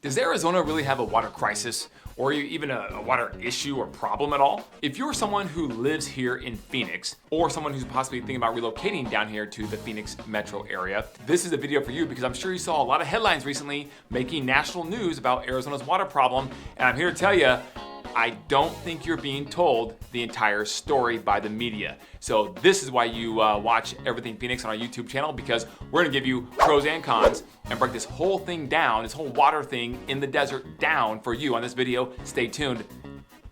Does Arizona really have a water crisis or even a water issue or problem at all? If you're someone who lives here in Phoenix or someone who's possibly thinking about relocating down here to the Phoenix metro area, this is a video for you because I'm sure you saw a lot of headlines recently making national news about Arizona's water problem, and I'm here to tell you, I don't think you're being told the entire story by the media. So this is why you watch Everything Phoenix on our YouTube channel, because we're gonna give you pros and cons and break this whole thing down, this whole water thing in the desert down for you on this video. Stay tuned.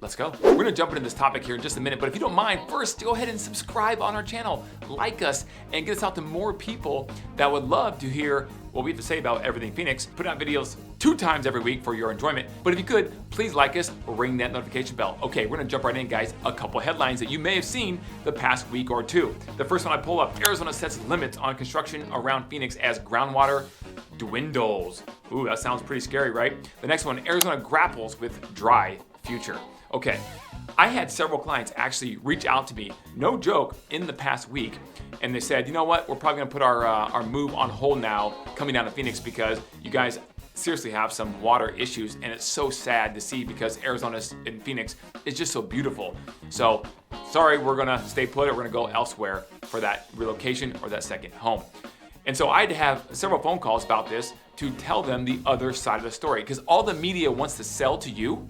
Let's go. We're gonna jump into this topic here in just a minute, but if you don't mind, first go ahead and subscribe on our channel, like us, and get us out to more people that would love to hear what we have to say about Everything Phoenix. Put out videos 2 times every week for your enjoyment, but if you could, please like us, ring that notification bell. Okay, we're gonna jump right in, guys. A couple headlines that you may have seen the past week or two. The first one I pull up, Arizona sets limits on construction around Phoenix as groundwater dwindles. Ooh, that sounds pretty scary, right? The next one, Arizona grapples with dry future. Okay, I had several clients actually reach out to me, no joke, in the past week, and they said, you know what, we're probably gonna put our move on hold now coming down to Phoenix because you guys seriously have some water issues, and it's so sad to see because Arizona in Phoenix is just so beautiful. So sorry, we're gonna stay put, or we're gonna go elsewhere for that relocation or that second home. And so I had to have several phone calls about this to tell them the other side of the story, because all the media wants to sell to you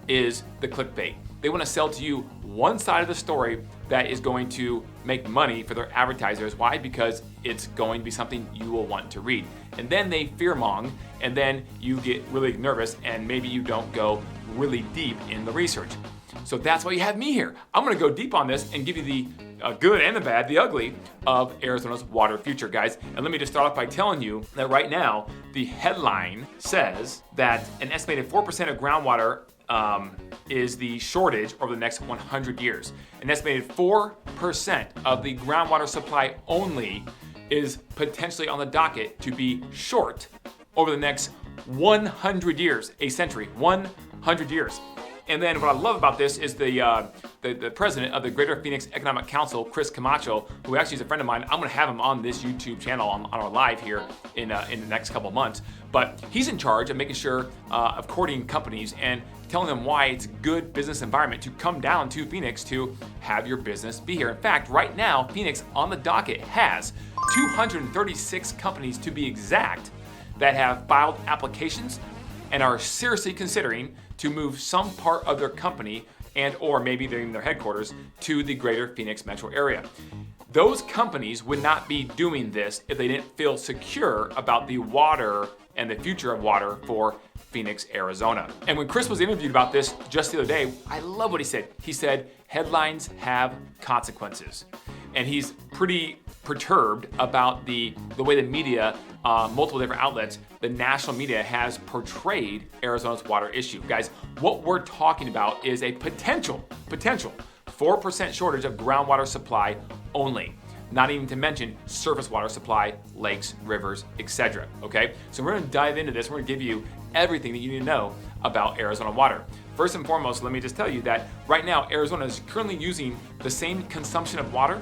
is the clickbait. They want to sell to you one side of the story that is going to make money for their advertisers. Why? Because it's going to be something you will want to read. And then they fearmong, and then you get really nervous, and maybe you don't go really deep in the research. So that's why you have me here. I'm gonna go deep on this and give you the good and the bad, the ugly of Arizona's water future, guys. And let me just start off by telling you that right now, the headline says that an estimated 4% of groundwater is the shortage over the next 100 years. An estimated 4% of the groundwater supply only is potentially on the docket to be short over the next 100 years, a century, 100 years. And then what I love about this is the president of the Greater Phoenix Economic Council, Chris Camacho, who actually is a friend of mine. I'm gonna have him on this YouTube channel on our live here in the next couple of months. But he's in charge of making sure of courting companies and telling them why it's a good business environment to come down to Phoenix to have your business be here. In fact, right now, Phoenix on the docket has 236 companies to be exact that have filed applications and are seriously considering to move some part of their company and or maybe their headquarters to the Greater Phoenix metro area. Those companies would not be doing this if they didn't feel secure about the water and the future of water for Phoenix, Arizona. And when Chris was interviewed about this just the other day, I love what he said. He said, headlines have consequences. And he's pretty perturbed about the way the media, multiple different outlets, the national media has portrayed Arizona's water issue. Guys, what we're talking about is a potential 4% shortage of groundwater supply only. Not even to mention surface water supply, lakes, rivers, etc. Okay, so we're gonna dive into this. We're gonna give you everything that you need to know about Arizona water. First and foremost, let me just tell you that right now, Arizona is currently using the same consumption of water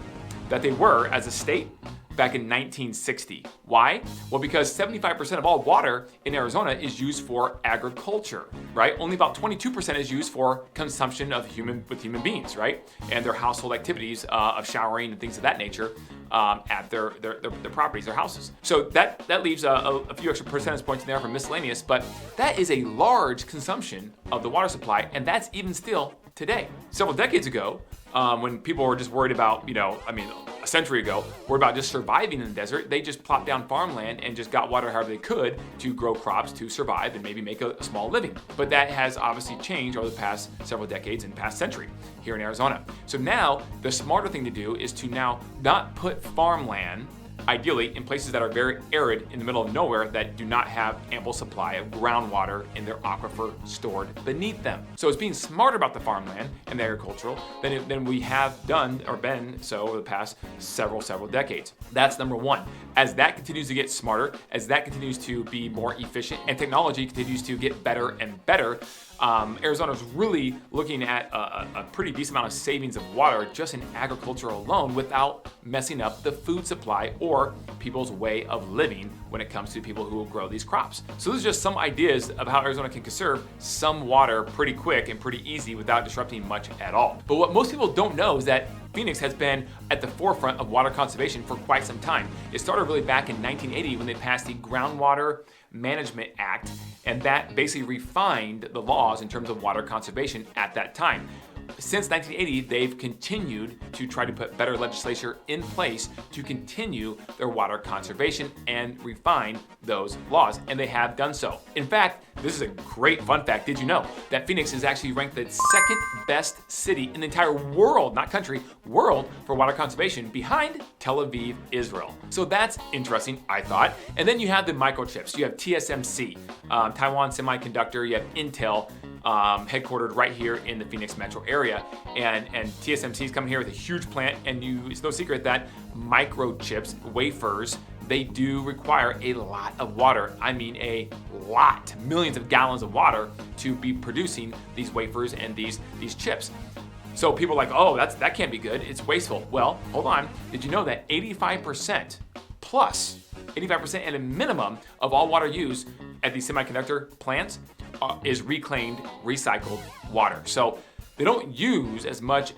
that they were as a state back in 1960. Why? Well, because 75% of all water in Arizona is used for agriculture, right? Only about 22% is used for consumption of human beings, right? And their household activities of showering and things of that nature at their properties, their houses. So that leaves a few extra percentage points in there for miscellaneous, but that is a large consumption of the water supply, and that's even still today. Several decades ago, when people were just worried about, a century ago, worried about just surviving in the desert, they just plopped down farmland and just got water however they could to grow crops, to survive, and maybe make a small living. But that has obviously changed over the past several decades and past century here in Arizona. So now, the smarter thing to do is to now not put farmland ideally in places that are very arid in the middle of nowhere that do not have ample supply of groundwater in their aquifer stored beneath them. So it's being smarter about the farmland and the agricultural than we have done or been so over the past several decades. That's number one. As that continues to get smarter, as that continues to be more efficient, and technology continues to get better and better, Arizona's really looking at a pretty decent amount of savings of water just in agriculture alone without messing up the food supply or people's way of living when it comes to people who will grow these crops. So those are just some ideas of how Arizona can conserve some water pretty quick and pretty easy without disrupting much at all. But what most people don't know is that Phoenix has been at the forefront of water conservation for quite some time. It started really back in 1980 when they passed the Groundwater Management Act, and that basically refined the laws in terms of water conservation at that time. Since 1980, they've continued to try to put better legislation in place to continue their water conservation and refine those laws, and they have done so. In fact, this is a great fun fact. Did you know that Phoenix is actually ranked the second best city in the entire world, not country, world, for water conservation, behind Tel Aviv, Israel? So that's interesting, I thought. And then you have the microchips. You have TSMC, Taiwan Semiconductor, you have Intel, headquartered right here in the Phoenix metro area, and TSMC is coming here with a huge plant, and it's no secret that microchips, wafers, they do require a lot of water. I mean a lot, millions of gallons of water to be producing these wafers and these chips. So people are like, oh, that can't be good, it's wasteful. Well, hold on, did you know that 85% at a minimum of all water used at these semiconductor plants is reclaimed, recycled water. So they don't use as much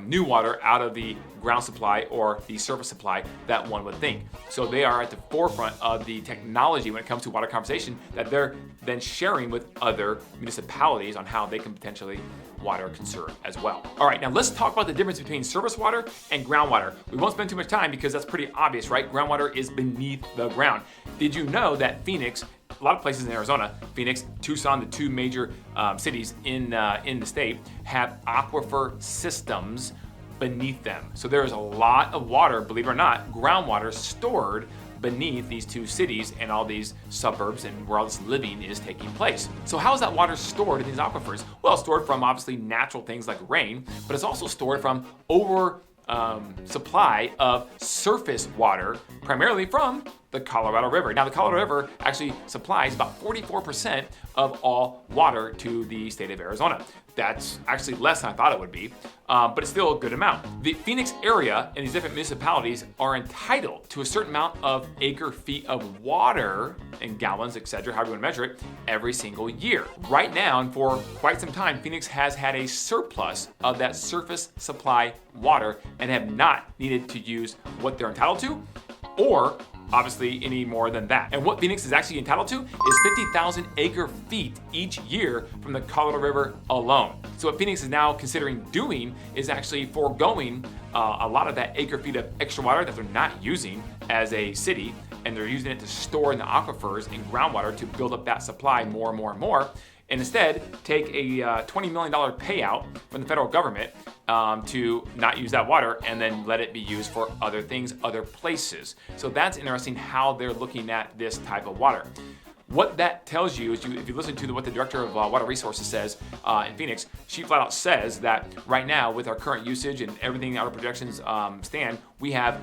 new water out of the ground supply or the surface supply that one would think. So they are at the forefront of the technology when it comes to water conservation that they're then sharing with other municipalities on how they can potentially water conserve as well. All right, now let's talk about the difference between surface water and groundwater. We won't spend too much time because that's pretty obvious, right? Groundwater is beneath the ground. Did you know that Phoenix, a lot of places in Arizona, Phoenix, Tucson, the two major cities in the state, have aquifer systems beneath them. So there is a lot of water, believe it or not, groundwater stored beneath these two cities and all these suburbs and where all this living is taking place. So how is that water stored in these aquifers? Well, it's stored from obviously natural things like rain, but it's also stored from supply of surface water, primarily from the Colorado River. Now, the Colorado River actually supplies about 44% of all water to the state of Arizona. That's actually less than I thought it would be, but it's still a good amount. The Phoenix area and these different municipalities are entitled to a certain amount of acre feet of water in gallons, etc., however you want to measure it, every single year. Right now, and for quite some time, Phoenix has had a surplus of that surface supply water and have not needed to use what they're entitled to, or obviously any more than that. And what Phoenix is actually entitled to is 50,000 acre feet each year from the Colorado River alone. So what Phoenix is now considering doing is actually foregoing a lot of that acre feet of extra water that they're not using as a city, and they're using it to store in the aquifers and groundwater to build up that supply more and more and more. And instead, take a $20 million payout from the federal government to not use that water and then let it be used for other things, other places. So that's interesting how they're looking at this type of water. What that tells you is, if you listen to what the director of water resources says in Phoenix, she flat out says that right now, with our current usage and everything our projections stand, we have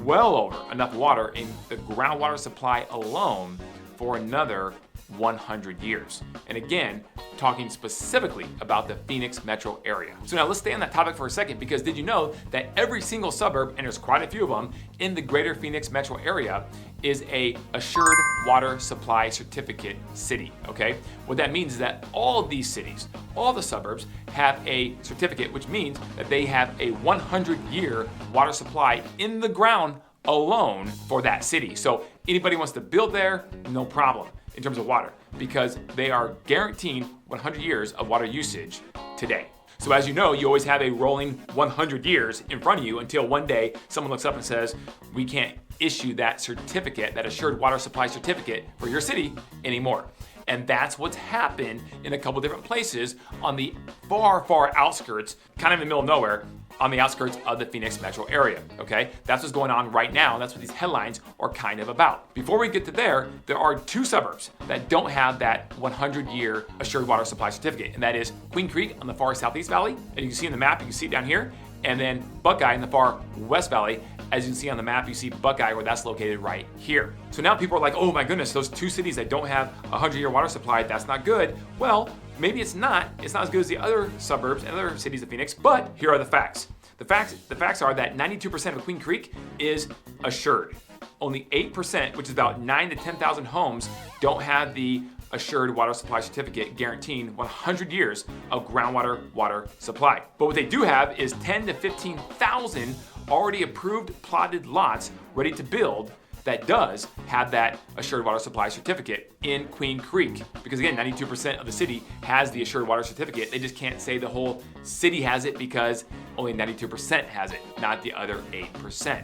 well over enough water in the groundwater supply alone for another 100 years. And again, talking specifically about the Phoenix metro area. So now let's stay on that topic for a second, because did you know that every single suburb, and there's quite a few of them in the greater Phoenix metro area, is a assured water supply certificate city, okay? What that means is that all of these cities, all the suburbs, have a certificate, which means that they have a 100-year water supply in the ground alone for that city. So anybody wants to build there, no problem in terms of water, because they are guaranteeing 100 years of water usage today. So as you know, you always have a rolling 100 years in front of you until one day someone looks up and says, we can't issue that certificate, that assured water supply certificate for your city anymore. And that's what's happened in a couple different places on the far, far outskirts, kind of in the middle of nowhere, on the outskirts of the Phoenix metro area, okay? That's what's going on right now, and that's what these headlines are kind of about. Before we get to there are two suburbs that don't have that 100-year assured water supply certificate, and that is Queen Creek on the far southeast valley, and you can see in the map, you can see it down here, and then Buckeye in the far west valley, As you can see on the map, you see Buckeye, where that's located right here. So now people are like, oh my goodness, those two cities that don't have a 100-year water supply, that's not good. Well, maybe it's not. It's not as good as the other suburbs and other cities of Phoenix, but here are the facts. The facts are that 92% of Queen Creek is assured. Only 8%, which is about 9,000 to 10,000 homes, don't have the assured water supply certificate guaranteeing 100 years of groundwater water supply. But what they do have is 10 to 15,000 already approved plotted lots ready to build that does have that assured water supply certificate in Queen Creek. Because again, 92% of the city has the assured water certificate. They just can't say the whole city has it because only 92% has it, not the other 8%.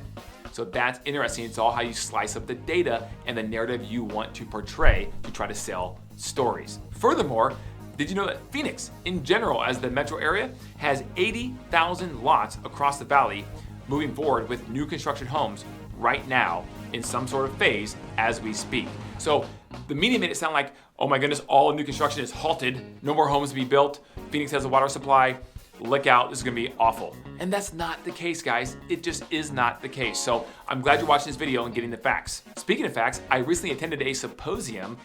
So that's interesting. It's all how you slice up the data and the narrative you want to portray to try to sell stories. Furthermore, did you know that Phoenix, in general, as the metro area, has 80,000 lots across the valley moving forward with new construction homes right now in some sort of phase as we speak. So the media made it sound like, oh my goodness, all new construction is halted, no more homes to be built, Phoenix has a water supply, look out, this is gonna be awful. And that's not the case, guys. It just is not the case. So I'm glad you're watching this video and getting the facts. Speaking of facts, I recently attended a symposium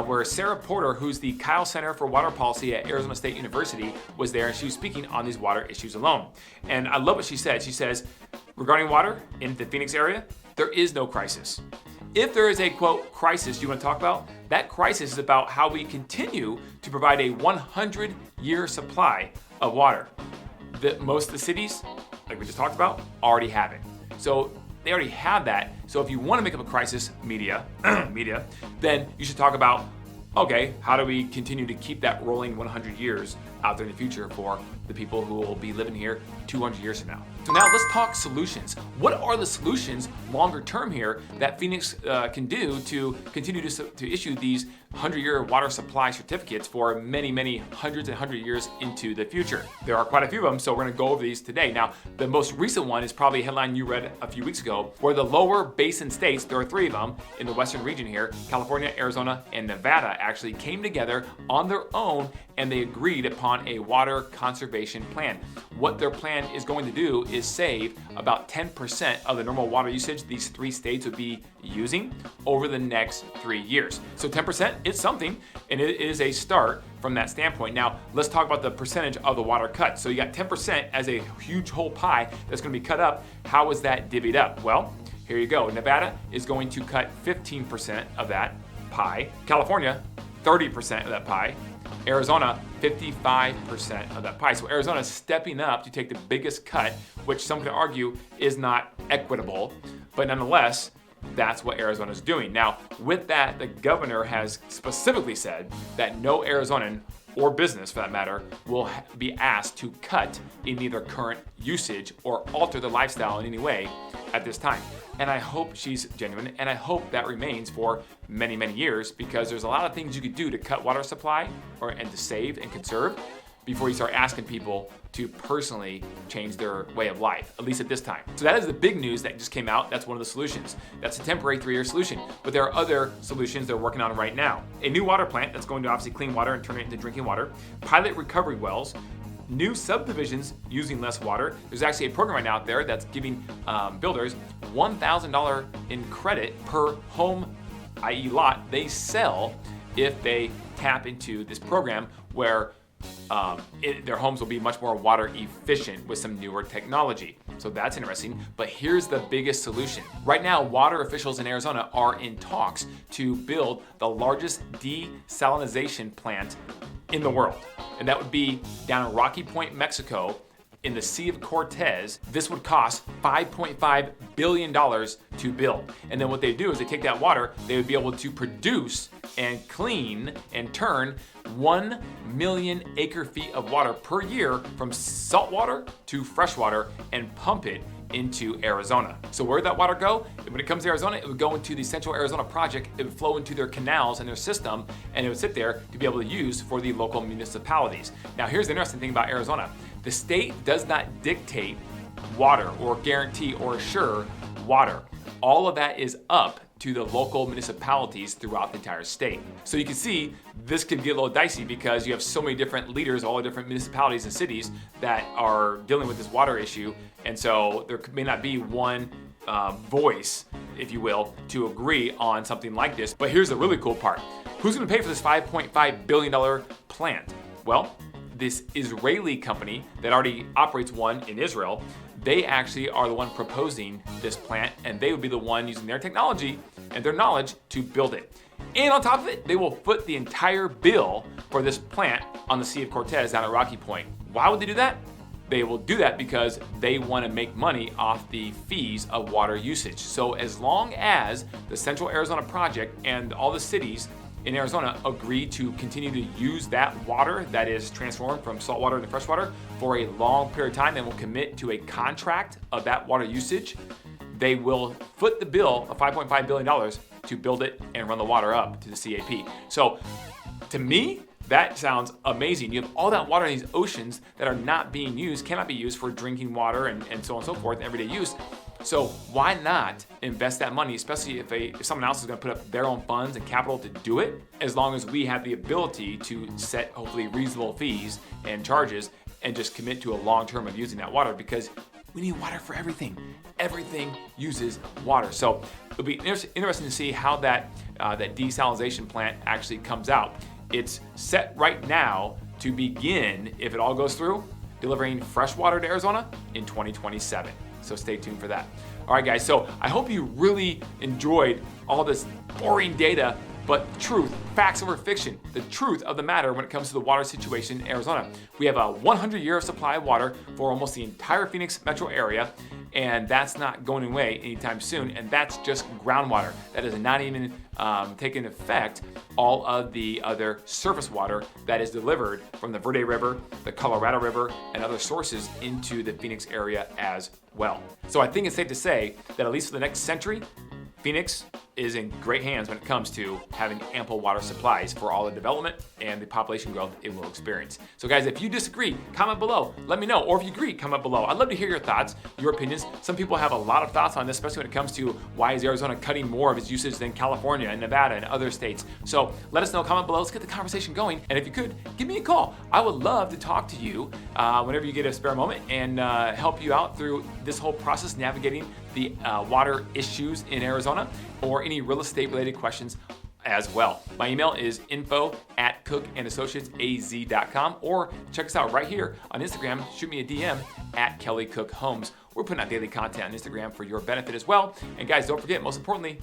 where Sarah Porter, who's the Kyle Center for Water Policy at Arizona State University, was there, and she was speaking on these water issues alone. And I love what she said. She says, regarding water in the Phoenix area, there is no crisis. If there is a, quote, crisis you want to talk about, that crisis is about how we continue to provide a 100-year supply of water. Most of the cities, like we just talked about, already have it. So they already have that. So if you want to make up a crisis, media, then you should talk about, okay, how do we continue to keep that rolling 100 years out there in the future for the people who will be living here 200 years from now. So now let's talk solutions. What are the solutions longer term here that Phoenix can do to continue to issue these 100-year water supply certificates for many hundreds and hundred years into the future? There are quite a few of them, so we're gonna go over these today. Now, the most recent one is probably a headline you read a few weeks ago, where the lower basin states, there are 3 of them in the western region here, California, Arizona, and Nevada, actually came together on their own and they agreed upon a water conservation plan. What their plan is going to do is save about 10% of the normal water usage these 3 states would be using over the next 3 years. So 10% is something, and it is a start from that standpoint. Now, let's talk about the percentage of the water cut. So you got 10% as a huge whole pie that's gonna be cut up. How is that divvied up? Well, here you go. Nevada is going to cut 15% of that pie. California, 30% of that pie. Arizona, 55% of that pie. So Arizona is stepping up to take the biggest cut, which some could argue is not equitable, but nonetheless, that's what Arizona is doing. Now, with that, the governor has specifically said that no Arizonan, or business for that matter, will be asked to cut in either current usage or alter their lifestyle in any way at this time. And I hope she's genuine, and I hope that remains for many years, because there's a lot of things you could do to cut water supply and to save and conserve before you start asking people to personally change their way of life, at least at this time. So that is the big news that just came out. That's one of the solutions. That's a temporary 3-year solution, but there are other solutions they're working on right now. A new water plant that's going to obviously clean water and turn it into drinking water, pilot recovery wells, new subdivisions using less water. There's actually a program right now out there that's giving builders $1,000 in credit per home, i.e. lot, they sell if they tap into this program where their homes will be much more water efficient with some newer technology. So that's interesting, but here's the biggest solution. Right now, water officials in Arizona are in talks to build the largest desalinization plant in the world. And that would be down in Rocky Point, Mexico, in the Sea of Cortez. This would cost $5.5 billion to build. And then what they do is they take that water, they would be able to produce and clean and turn 1 million acre feet of water per year from saltwater to freshwater and pump it into Arizona. So where would that water go? When it comes to Arizona, it would go into the Central Arizona Project. It would flow into their canals and their system, and it would sit there to be able to use for the local municipalities. Now, here's the interesting thing about Arizona. The state does not dictate water or guarantee or assure water. All of that is up to the local municipalities throughout the entire state. So you can see this could get a little dicey because you have so many different leaders, all the different municipalities and cities that are dealing with this water issue. And so there may not be one voice, if you will, to agree on something like this. But here's the really cool part. Who's going to pay for this $5.5 billion plant? Well, this Israeli company that already operates one in Israel, they actually are the one proposing this plant, and they would be the one using their technology and their knowledge to build it. And on top of it, they will foot the entire bill for this plant on the Sea of Cortez down at Rocky Point. Why would they do that? They will do that because they want to make money off the fees of water usage. So as long as the Central Arizona Project and all the cities in Arizona agree to continue to use that water that is transformed from saltwater into freshwater for a long period of time and will commit to a contract of that water usage, they will foot the bill of $5.5 billion to build it and run the water up to the CAP. So to me, that sounds amazing. You have all that water in these oceans that are not being used, cannot be used for drinking water and so on and so forth, everyday use. So why not invest that money, especially if someone else is going to put up their own funds and capital to do it, as long as we have the ability to set hopefully reasonable fees and charges and just commit to a long term of using that water, because we need water for everything. Everything uses water. So it'll be interesting to see how that desalination plant actually comes out. It's set right now to begin, if it all goes through, delivering fresh water to Arizona in 2027. So stay tuned for that. All right, guys, so I hope you really enjoyed all this boring data, but truth, facts over fiction, the truth of the matter when it comes to the water situation in Arizona. We have a 100-year supply of water for almost the entire Phoenix metro area, and that's not going away anytime soon, and that's just groundwater. That is not even taking effect all of the other surface water that is delivered from the Verde River, the Colorado River, and other sources into the Phoenix area as well. So I think it's safe to say that at least for the next century, Phoenix is in great hands when it comes to having ample water supplies for all the development and the population growth it will experience. So guys, if you disagree, comment below, let me know. Or if you agree, comment below. I'd love to hear your thoughts, your opinions. Some people have a lot of thoughts on this, especially when it comes to why is Arizona cutting more of its usage than California and Nevada and other states. So let us know, comment below. Let's get the conversation going. And if you could, give me a call. I would love to talk to you whenever you get a spare moment and help you out through this whole process, navigating the water issues in Arizona, or any real estate related questions as well. My email is info@cookandassociatesaz.com, or check us out right here on Instagram. Shoot me a DM at Kelly Cook Homes. We're putting out daily content on Instagram for your benefit as well. And guys, don't forget, most importantly,